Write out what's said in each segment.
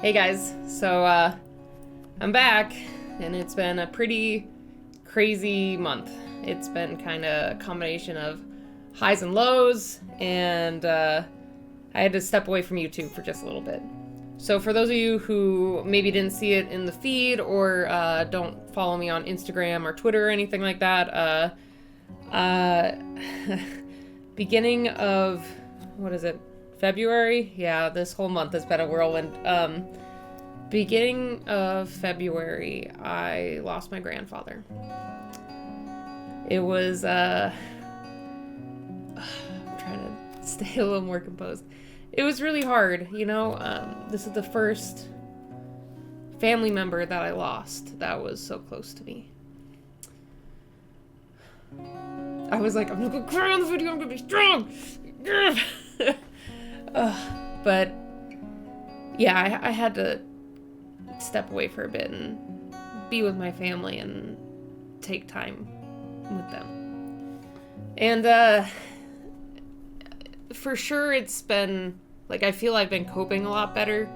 Hey guys, so I'm back, and it's been a pretty crazy month. It's been kind of a combination of highs and lows, and I had to step away from YouTube for just a little bit. So for those of you who maybe didn't see it in the feed or don't follow me on Instagram or Twitter or anything like that, beginning of, what is it, February? Yeah, this whole month has been a whirlwind. Beginning of February, I lost my grandfather. It was, I'm trying to stay a little more composed. It was really hard, you know? This is the first family member that I lost that was so close to me. I was like, I'm not gonna cry on the video, I'm gonna be strong! But yeah, I had to step away for a bit and be with my family and take time with them. And for sure it's been, like, I feel I've been coping a lot better.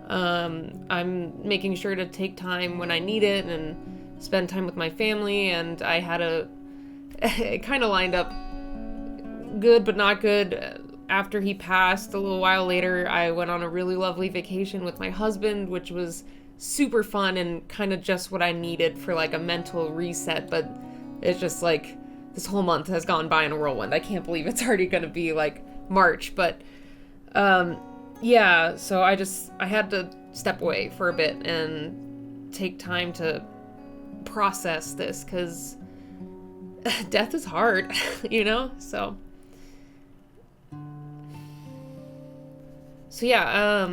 I'm making sure to take time when I need it and spend time with my family, and I had it kind of lined up good but not good. After he passed, a little while later, I went on a really lovely vacation with my husband, which was super fun and kind of just what I needed for like a mental reset. But it's just like this whole month has gone by in a whirlwind. I can't believe it's already going to be like March. But yeah, so I had to step away for a bit and take time to process this, because death is hard, you know? So yeah,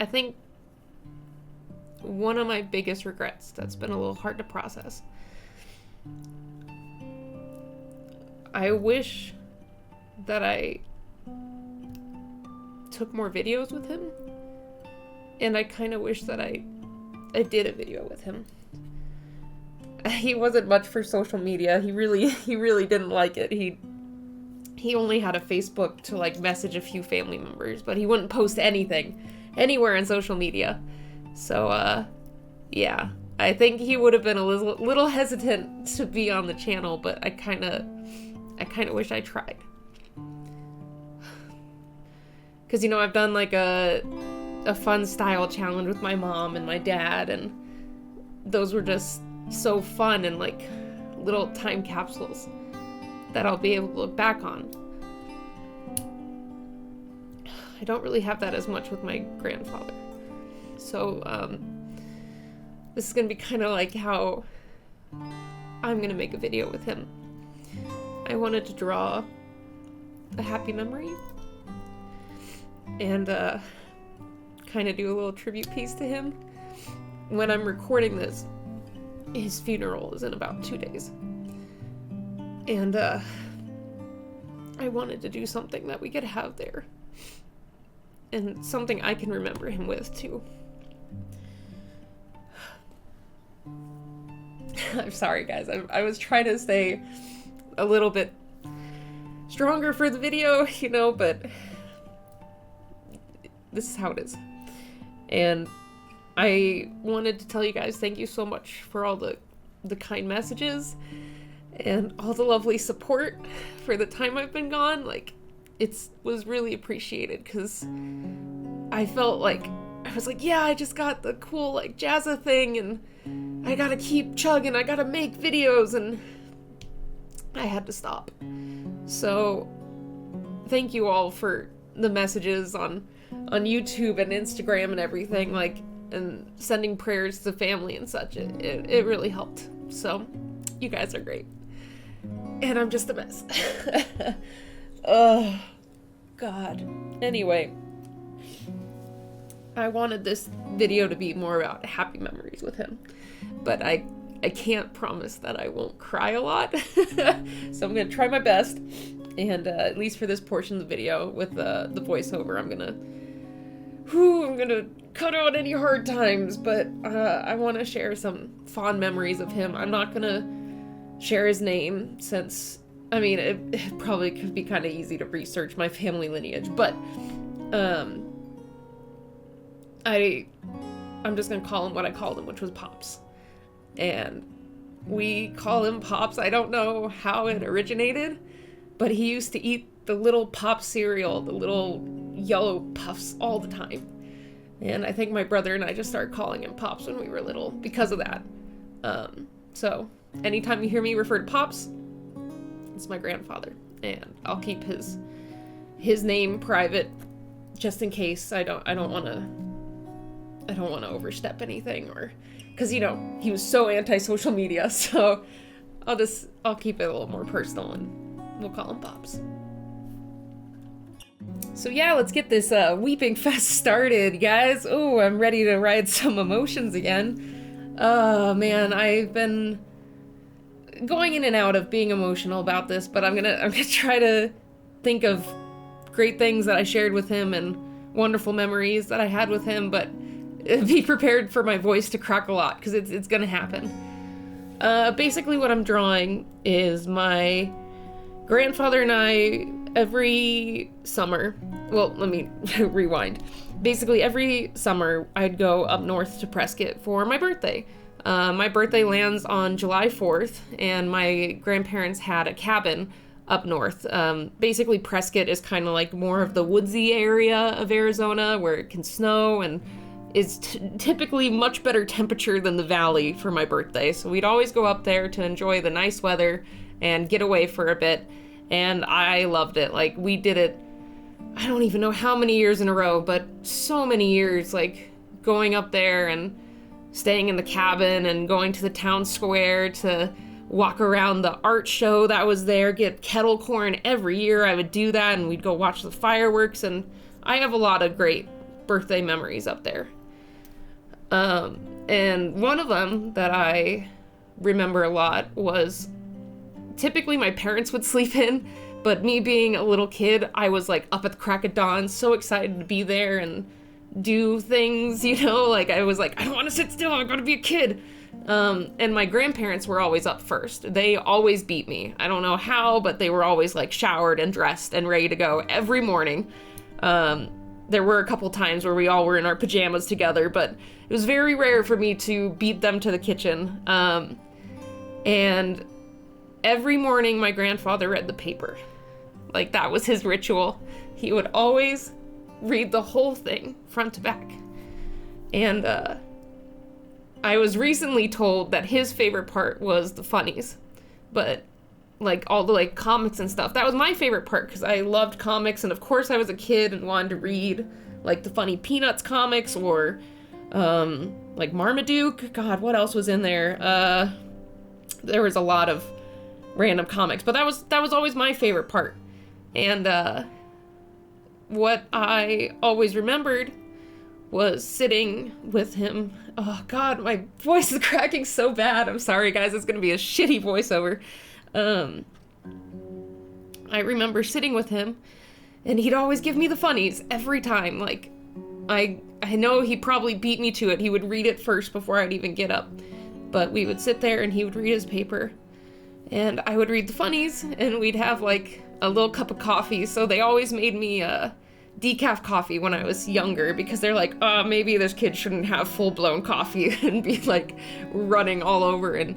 I think one of my biggest regrets that's been a little hard to process, I wish that I took more videos with him, and I kind of wish that I did a video with him. He wasn't much for social media. He really didn't like it. He only had a Facebook to like message a few family members, but he wouldn't post anything anywhere on social media. So yeah, I think he would have been a little hesitant to be on the channel, but I kind of wish I tried. Cuz you know, I've done like a fun style challenge with my mom and my dad, and those were just so fun and like little time capsules that I'll be able to look back on. I don't really have that as much with my grandfather. So this is gonna be kind of like how I'm gonna make a video with him. I wanted to draw a happy memory and kind of do a little tribute piece to him. When I'm recording this, his funeral is in about 2 days. And I wanted to do something that we could have there, and something I can remember him with too. I'm sorry guys, I was trying to stay a little bit stronger for the video, you know, but this is how it is. And I wanted to tell you guys thank you so much for all the kind messages and all the lovely support for the time I've been gone. Like, it was really appreciated, because I felt like, I was like, yeah, I just got the cool, like, Jazza thing, and I gotta keep chugging, I gotta make videos, and I had to stop. So, thank you all for the messages on YouTube and Instagram and everything, like, and sending prayers to family and such. It really helped. So, you guys are great. And I'm just a mess. Oh, God. Anyway, I wanted this video to be more about happy memories with him, but I can't promise that I won't cry a lot. So I'm gonna try my best, and at least for this portion of the video with the voiceover, I'm gonna cut out any hard times, but I want to share some fond memories of him. I'm not gonna share his name since I mean, it probably could be kind of easy to research my family lineage, but I'm just gonna call him what I called him, which was Pops. And we call him Pops. I don't know how it originated, but he used to eat the little Pop cereal, the little yellow puffs, all the time. And I think my brother and I just started calling him Pops when we were little because of that. So anytime you hear me refer to Pops, it's my grandfather. And I'll keep his name private just in case. I don't want to overstep anything, or because he was so anti-social media, so I'll keep it a little more personal and we'll call him Pops. So yeah, let's get this weeping fest started, guys. Oh, I'm ready to ride some emotions again. Oh man, I've been going in and out of being emotional about this, but I'm gonna try to think of great things that I shared with him and wonderful memories that I had with him, but be prepared for my voice to crack a lot, because it's gonna happen. Basically what I'm drawing is my grandfather and I, every summer, well, let me rewind. Basically every summer I'd go up north to Prescott for my birthday. My birthday lands on July 4th, and my grandparents had a cabin up north. Basically Prescott is kind of like more of the woodsy area of Arizona where it can snow and is typically much better temperature than the valley for my birthday. So we'd always go up there to enjoy the nice weather and get away for a bit. And I loved it. Like, we did it, I don't even know how many years in a row, but so many years, like going up there and staying in the cabin and going to the town square to walk around the art show that was there, get kettle corn every year. I would do that, and we'd go watch the fireworks, and I have a lot of great birthday memories up there. And one of them that I remember a lot was typically my parents would sleep in, but me being a little kid, I was like up at the crack of dawn, so excited to be there and do things, like I was like, I don't want to sit still, I gotta be a kid. And my grandparents were always up first. They always beat me. I don't know how, but they were always like showered and dressed and ready to go every morning. There were a couple times where we all were in our pajamas together, but it was very rare for me to beat them to the kitchen. And every morning my grandfather read the paper. Like, that was his ritual. He would always read the whole thing front to back. And I was recently told that his favorite part was the funnies, but like all the like comics and stuff, that was my favorite part because I loved comics, and of course I was a kid and wanted to read like the funny Peanuts comics or like Marmaduke. God, what else was in there? There was a lot of random comics, but that was always my favorite part. And what I always remembered was sitting with him. Oh God, my voice is cracking so bad. I'm sorry guys, it's gonna be a shitty voiceover. I remember sitting with him and he'd always give me the funnies every time. Like, I know he probably beat me to it. He would read it first before I'd even get up. But we would sit there and he would read his paper and I would read the funnies, and we'd have like a little cup of coffee. So they always made me decaf coffee when I was younger because they're like, maybe this kid shouldn't have full-blown coffee and be like running all over and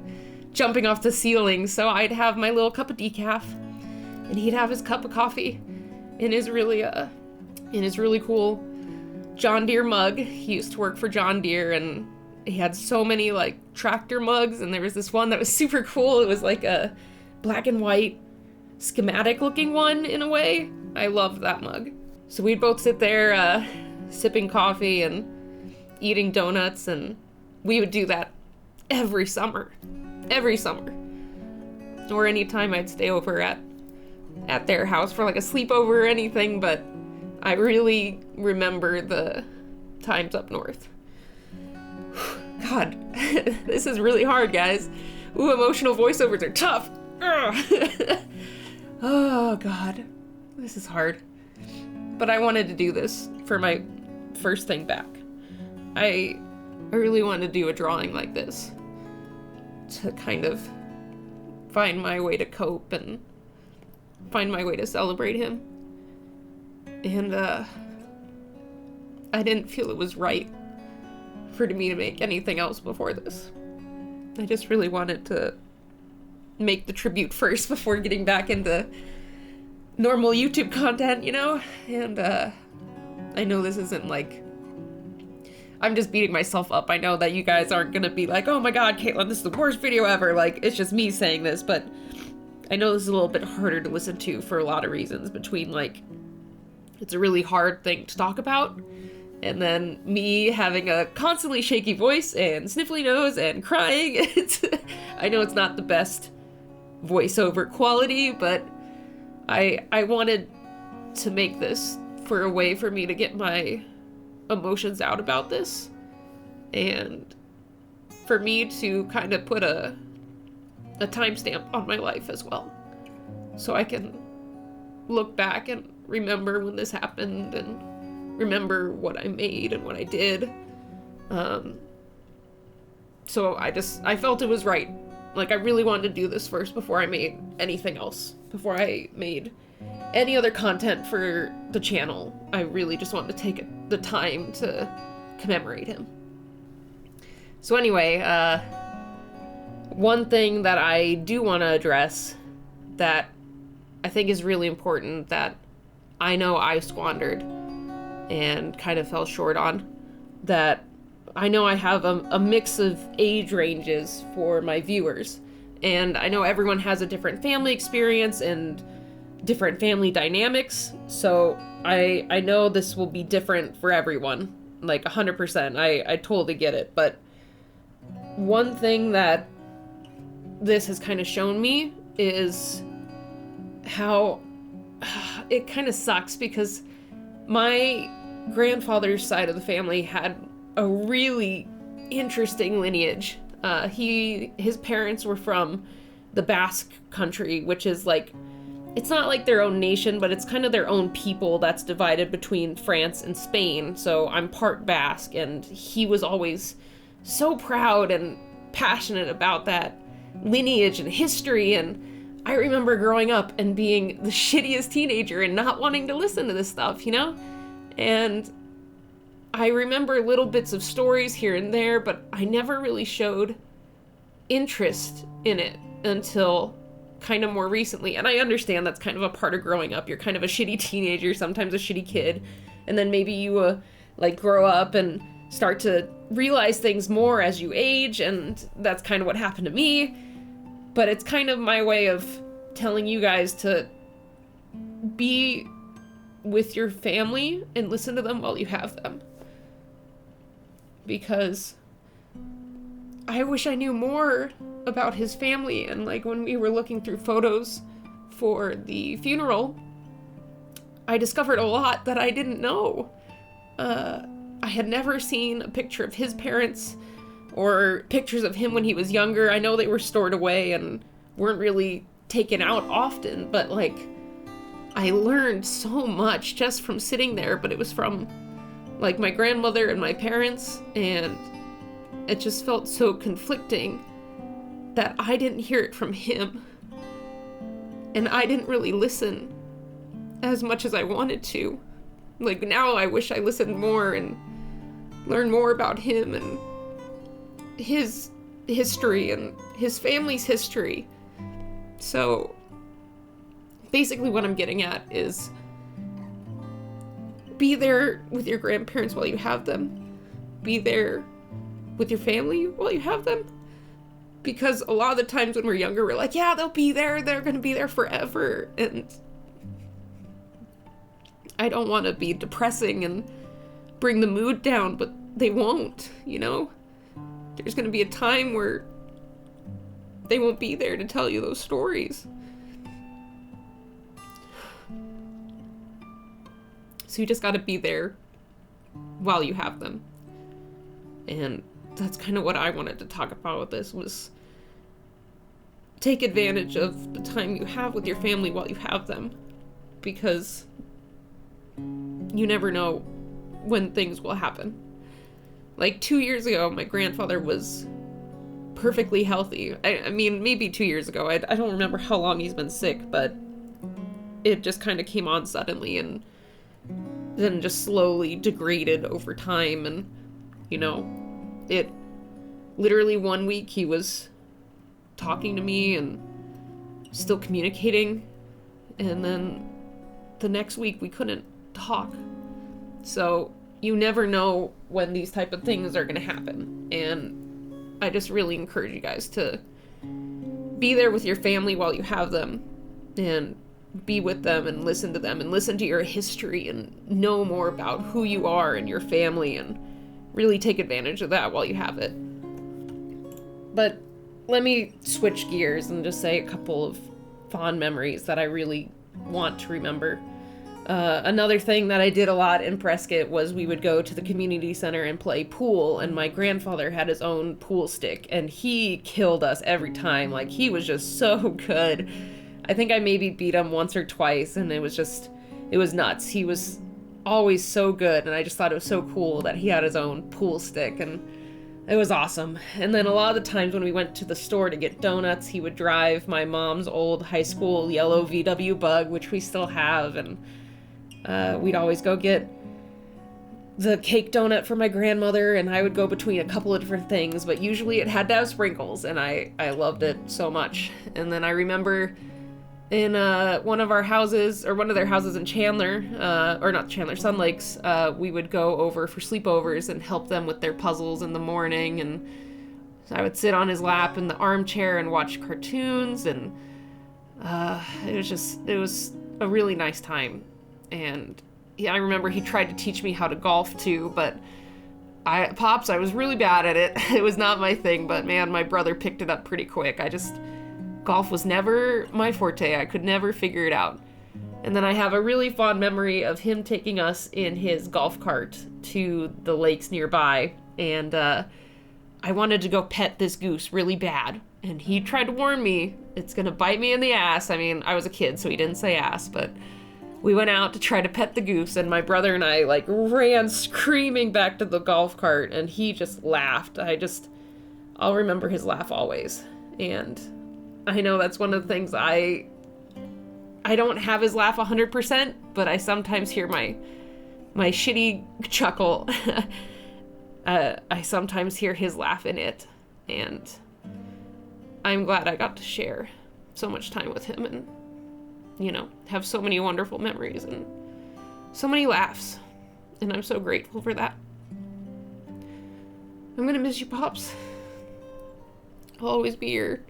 jumping off the ceiling. So I'd have my little cup of decaf and he'd have his cup of coffee in his really cool John Deere mug. He used to work for John Deere and he had so many like tractor mugs, and there was this one that was super cool. It was like a black and white schematic looking one in a way. I loved that mug. So we'd both sit there sipping coffee and eating donuts, and we would do that every summer. Or anytime I'd stay over at their house for like a sleepover or anything, but I really remember the times up north. God, this is really hard, guys. Ooh, emotional voiceovers are tough. Oh God, this is hard. But I wanted to do this for my first thing back. I really wanted to do a drawing like this to kind of find my way to cope and find my way to celebrate him. And I didn't feel it was right for me to make anything else before this. I just really wanted to make the tribute first before getting back into normal YouTube content, you know? And I know this isn't like, I'm just beating myself up. I know that you guys aren't gonna be like, oh my god, Caitlin, this is the worst video ever. Like, it's just me saying this, but I know this is a little bit harder to listen to for a lot of reasons, between like, it's a really hard thing to talk about, and then me having a constantly shaky voice and sniffly nose and crying. I know it's not the best voiceover quality, but I wanted to make this for a way for me to get my emotions out about this, and for me to kind of put a timestamp on my life as well, so I can look back and remember when this happened and remember what I made and what I did. So I felt it was right. Like, I really wanted to do this first before I made anything else. Before I made any other content for the channel, I really just wanted to take the time to commemorate him. So anyway, one thing that I do want to address that I think is really important, that I know I squandered and kind of fell short on, that I know I have a mix of age ranges for my viewers, and I know everyone has a different family experience and different family dynamics, so I know this will be different for everyone, like 100%. I totally get it, but one thing that this has kind of shown me is how it kind of sucks, because my grandfather's side of the family had a really interesting lineage. His parents were from the Basque country, which is like, it's not like their own nation, but it's kind of their own people that's divided between France and Spain. So I'm part Basque, and he was always so proud and passionate about that lineage and history. And I remember growing up and being the shittiest teenager and not wanting to listen to this stuff, you know? And I remember little bits of stories here and there, but I never really showed interest in it until kind of more recently. And I understand that's kind of a part of growing up. You're kind of a shitty teenager, sometimes a shitty kid, and then maybe you like grow up and start to realize things more as you age, and that's kind of what happened to me. But it's kind of my way of telling you guys to be with your family and listen to them while you have them. Because I wish I knew more about his family, and like when we were looking through photos for the funeral, I discovered a lot that I didn't know. I had never seen a picture of his parents or pictures of him when he was younger. I know they were stored away and weren't really taken out often, but like, I learned so much just from sitting there, but it was from like my grandmother and my parents, and it just felt so conflicting that I didn't hear it from him, and I didn't really listen as much as I wanted to. Like, now I wish I listened more and learned more about him and his history and his family's history. So basically what I'm getting at is, be there with your grandparents while you have them. Be there with your family while you have them. Because a lot of the times when we're younger, we're like, yeah, they'll be there. They're going to be there forever. And I don't want to be depressing and bring the mood down, but they won't, you know? There's going to be a time where they won't be there to tell you those stories. So you just got to be there while you have them. And that's kind of what I wanted to talk about with this, was take advantage of the time you have with your family while you have them, because you never know when things will happen. Like 2 years ago, my grandfather was perfectly healthy. I mean, maybe 2 years ago. I don't remember how long he's been sick, but it just kind of came on suddenly and then just slowly degraded over time. And, you know, it literally 1 week he was talking to me and still communicating, and then the next week we couldn't talk. So you never know when these type of things are going to happen, and I just really encourage you guys to be there with your family while you have them, and be with them and listen to them and listen to your history and know more about who you are and your family, and really take advantage of that while you have it. But let me switch gears and just say a couple of fond memories that I really want to remember. Another thing that I did a lot in Prescott was we would go to the community center and play pool, and my grandfather had his own pool stick, and he killed us every time. Like, he was just so good. I think I maybe beat him once or twice, and it was nuts. He was always so good, and I just thought it was so cool that he had his own pool stick, and it was awesome. And then a lot of the times when we went to the store to get donuts, he would drive my mom's old high school yellow VW Bug, which we still have, and we'd always go get the cake donut for my grandmother, and I would go between a couple of different things, but usually it had to have sprinkles, and I loved it so much. And then I remember in one of their houses in Chandler, or not Chandler, Sun Lakes, we would go over for sleepovers and help them with their puzzles in the morning, and so I would sit on his lap in the armchair and watch cartoons, and it was a really nice time. And yeah, I remember he tried to teach me how to golf too, but I was really bad at it. It was not my thing, but man, my brother picked it up pretty quick. Golf was never my forte. I could never figure it out. And then I have a really fond memory of him taking us in his golf cart to the lakes nearby, and I wanted to go pet this goose really bad, and he tried to warn me, it's gonna bite me in the ass. I mean, I was a kid, so he didn't say ass, but we went out to try to pet the goose, and my brother and I ran screaming back to the golf cart, and he just laughed. I'll remember his laugh always. And I know that's one of the things I don't have his laugh 100%, but I sometimes hear my shitty chuckle. I sometimes hear his laugh in it, and I'm glad I got to share so much time with him and, you know, have so many wonderful memories and so many laughs, and I'm so grateful for that. I'm gonna miss you, Pops. I'll always be your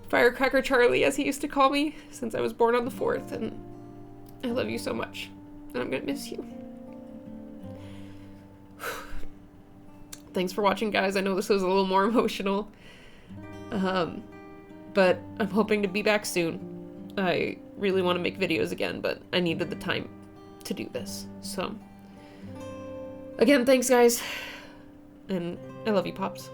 Firecracker Charlie, as he used to call me, since I was born on the 4th, and I love you so much, and I'm gonna miss you. Thanks for watching, guys. I know this was a little more emotional, but I'm hoping to be back soon. I really want to make videos again, but I needed the time to do this. So, again, thanks, guys, and I love you, Pops.